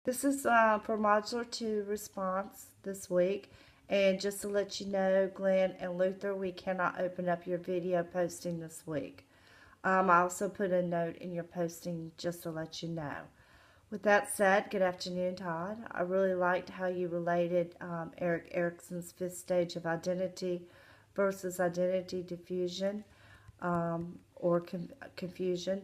This is for Modular 2 response this week. And just to let you know, Glenn and Luther, we cannot open up your video posting this week. I also put a note in your posting just to let you know. With that said, good afternoon, Todd. I really liked how you related Erik Erikson's fifth stage of identity versus identity diffusion or confusion,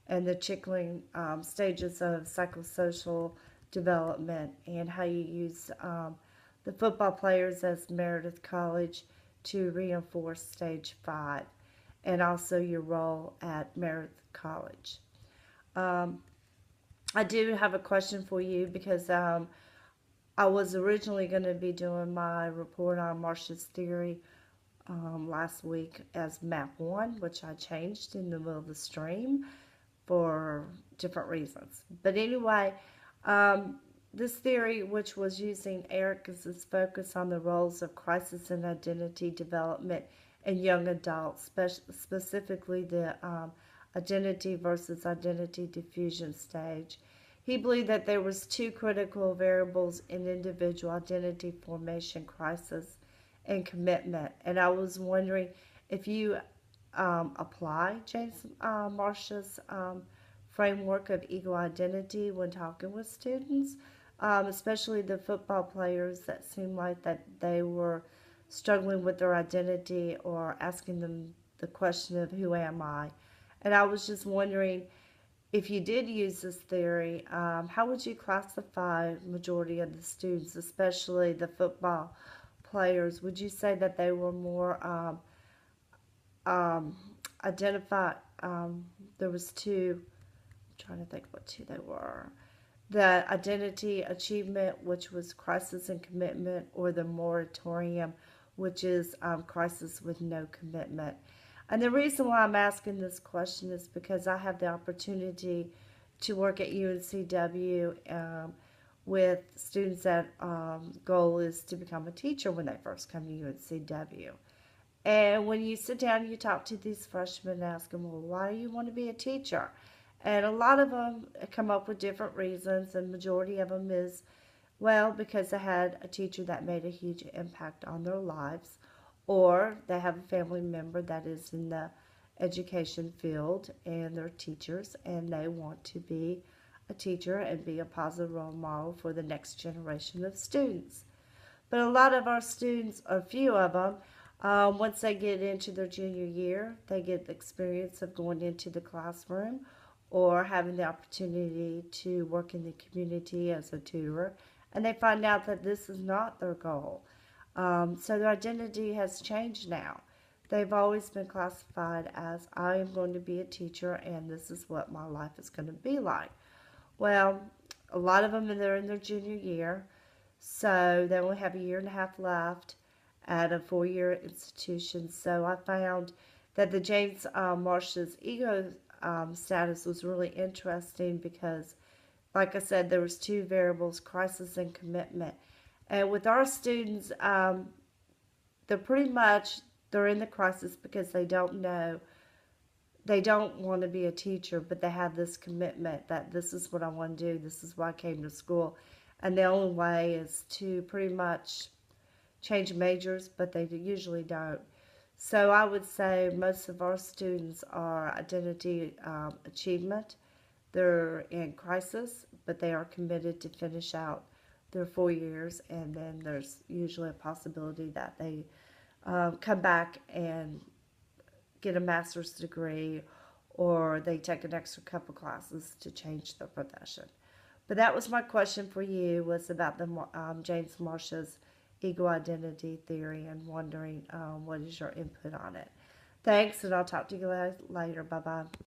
and the Chickling stages of psychosocial development, and how you use the football players as Meredith College to reinforce stage 5, and also your role at Meredith College. I do have a question for you because I was originally going to be doing my report on Marsh's theory last week as map 1, which I changed in the middle of the stream for different reasons. But anyway, this theory, which was using Erik's focus on the roles of crisis and identity development in young adults, specifically the identity versus identity diffusion stage. He believed that there was 2 critical variables in individual identity formation: crisis and commitment. And I was wondering if you apply James Marsh's framework of ego identity when talking with students, especially the football players that seemed like that they were struggling with their identity or asking them the question of who am I. And I was just wondering, if you did use this theory, how would you classify majority of the students, especially the football players? Would you say that they were more identified? There was 2. I'm trying to think what 2 they were. The identity achievement, which was crisis and commitment, or the moratorium, which is crisis with no commitment. And the reason why I'm asking this question is because I have the opportunity to work at UNCW with students that goal is to become a teacher when they first come to UNCW. And when you sit down and you talk to these freshmen and ask them, well, why do you want to be a teacher? And a lot of them come up with different reasons, and majority of them is, well, because they had a teacher that made a huge impact on their lives, or they have a family member that is in the education field and they're teachers and they want to be a teacher and be a positive role model for the next generation of students. But a lot of our students, or a few of them, once they get into their junior year, they get the experience of going into the classroom or having the opportunity to work in the community as a tutor, and they find out that this is not their goal. So their identity has changed now. They've always been classified as, I am going to be a teacher and this is what my life is going to be like. Well, a lot of them, they're in their junior year, so they only have a year and a half left at a 4-year institution. So I found that the James Marsh's ego status was really interesting because, like I said, there was 2 variables, crisis and commitment. And with our students, they're in the crisis because they don't know, they don't want to be a teacher, but they have this commitment that this is what I want to do, this is why I came to school. And the only way is to pretty much change majors, but they usually don't. So I would say most of our students are identity achievement. They're in crisis, but they are committed to finish out their 4 years, and then there's usually a possibility that they come back and get a master's degree, or they take an extra couple classes to change their profession. But that was my question for you, was about the James Marsh's ego identity theory, and wondering what is your input on it. Thanks, and I'll talk to you later. Bye-bye.